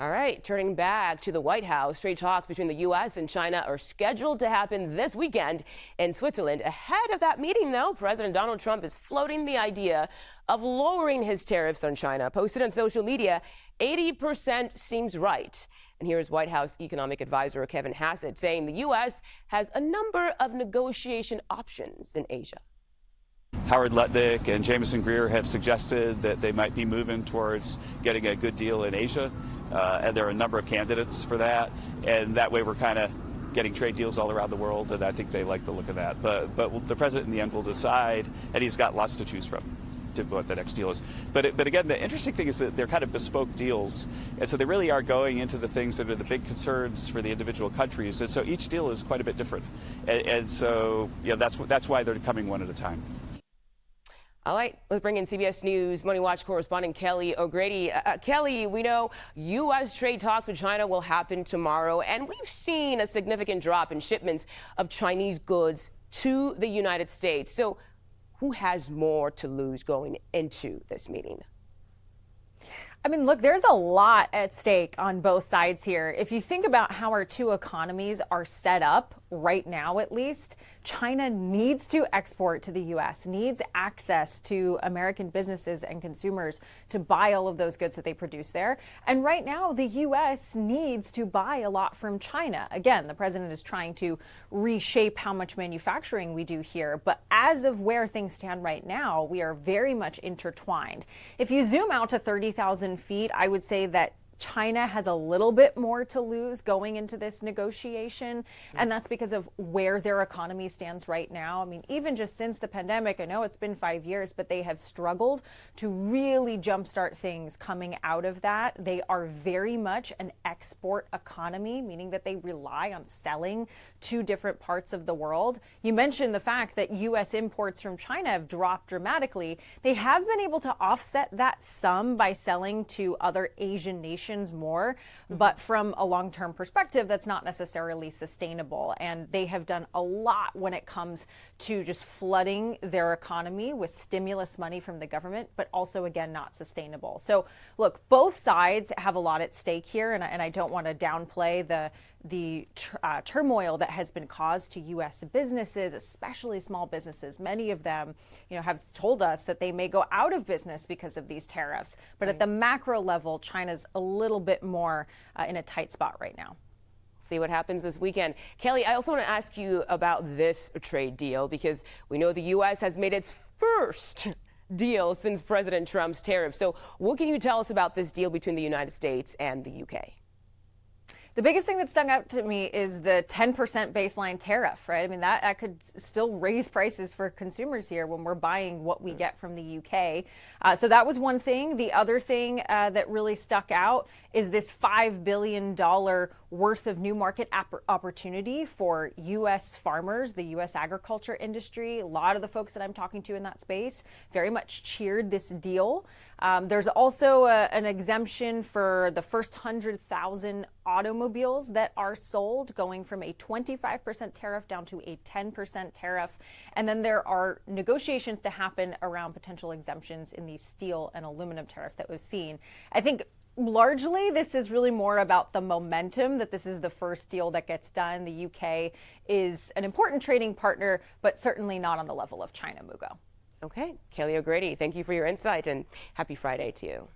All right, turning back to the White House, trade talks between the U.S. and China are scheduled to happen this weekend in Switzerland. Ahead of that meeting, though, President Donald Trump is floating the idea of lowering his tariffs on China. Posted on social media, 80% seems right. And here's White House economic advisor Kevin Hassett saying the U.S. has a number of negotiation options in Asia. Howard Lutnick and Jameson Greer have suggested that they might be moving towards getting a good deal in Asia. And there are a number of candidates for that. And that way we're kind of getting trade deals all around the world. And I think they like the look of that. But the president in the end will decide, and he's got lots to choose from to what the next deal is. But again, the interesting thing is that they're kind of bespoke deals. And so they really are going into the things that are the big concerns for the individual countries. And so each deal is quite a bit different. And so, yeah, that's why they're coming one at a time. All right, let's bring in CBS News MoneyWatch correspondent Kelly O'Grady. Kelly, we know U.S. trade talks with China will happen tomorrow, and we've seen a significant drop in shipments of Chinese goods to the United States. So who has more to lose going into this meeting? I mean, look, there's a lot at stake on both sides here. If you think about how our two economies are set up right now, at least, China needs to export to the U.S., needs access to American businesses and consumers to buy all of those goods that they produce there. And right now, the U.S. needs to buy a lot from China. Again, the president is trying to reshape how much manufacturing we do here. But as of where things stand right now, we are very much intertwined. If you zoom out to 30,000 feet, I would say that China has a little bit more to lose going into this negotiation, and that's because of where their economy stands right now. I mean, even just since the pandemic, I know it's been 5 years, but they have struggled to really jumpstart things coming out of that. They are very much an export economy, meaning that they rely on selling to different parts of the world. You mentioned the fact that U.S. imports from China have dropped dramatically. They have been able to offset that some by selling to other Asian nations more, but from a long-term perspective, that's not necessarily sustainable. And they have done a lot when it comes to just flooding their economy with stimulus money from the government, but also, again, not sustainable. So look, both sides have a lot at stake here, and I don't want to downplay the turmoil that has been caused to U.S. businesses, especially small businesses. Many of them, have told us that they may go out of business because of these tariffs. But at the macro level, China's a little bit more in a tight spot right now. See what happens this weekend. Kelly, I also want to ask you about this trade deal because we know the U.S. has made its first deal since President Trump's tariffs. So what can you tell us about this deal between the United States and the U.K.? The biggest thing that stung out to me is the 10% baseline tariff, right? I mean, that could still raise prices for consumers here when we're buying what we get from the UK. So that was one thing. The other thing that really stuck out is this $5 billion worth of new market opportunity for U.S. farmers, the U.S. agriculture industry. A lot of the folks that I'm talking to in that space very much cheered this deal. There's also an exemption for the first 100,000 automobiles that are sold, going from a 25% tariff down to a 10% tariff. And then there are negotiations to happen around potential exemptions in the steel and aluminum tariffs that we've seen. I think largely this is really more about the momentum that this is the first deal that gets done. The UK is an important trading partner, but certainly not on the level of China, Mugo. Okay, Kelly O'Grady, thank you for your insight and happy Friday to you.